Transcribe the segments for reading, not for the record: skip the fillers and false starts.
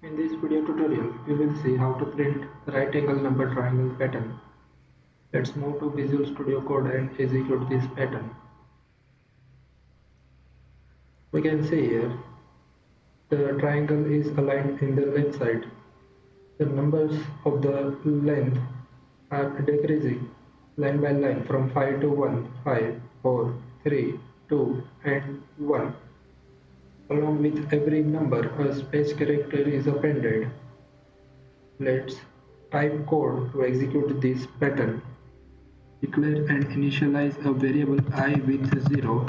In this video tutorial, we will see how to print right angle number triangle pattern. Let's move to Visual Studio Code and execute this pattern. We can see here the triangle is aligned in the left side. The numbers of the length are decreasing line by line from 5 to 1, 5, 4, 3, 2 and 1. Along with every number, a space character is appended. Let's type code to execute this pattern. Declare and initialize a variable I with 0.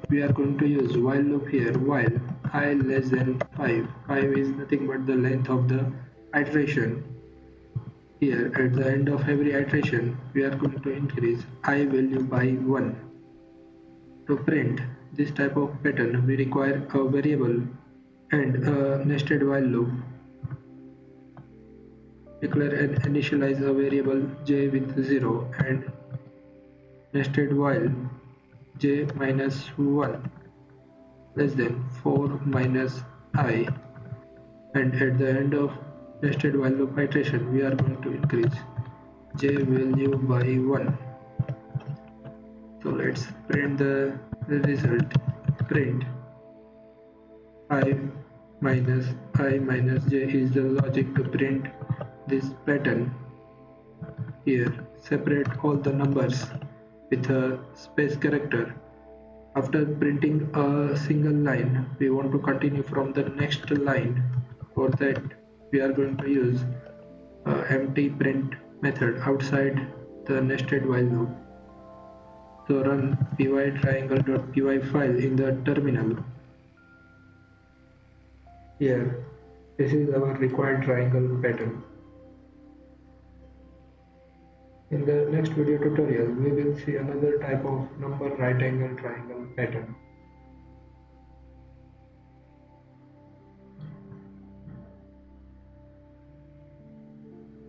We are going to use while loop here while I less than 5. 5 is nothing but the length of the iteration. Here at the end of every iteration we are going to increase I value by 1. To print this type of pattern we require a variable and a nested while loop. Declare and initialize a variable j with 0 and nested while j minus 1 less than 4 minus I, and at the end of nested while loop iteration we are going to increase j value by 1. So let's print the result. Print I minus j is the logic to print this pattern. Here separate all the numbers with a space character. After printing a single line, we want to continue from the next line. For that, we are going to use empty print method outside the nested while loop. So run py_triangle.py file in the terminal. Here, this is our required triangle pattern. In the next video tutorial, we will see another type of number right angle triangle pattern.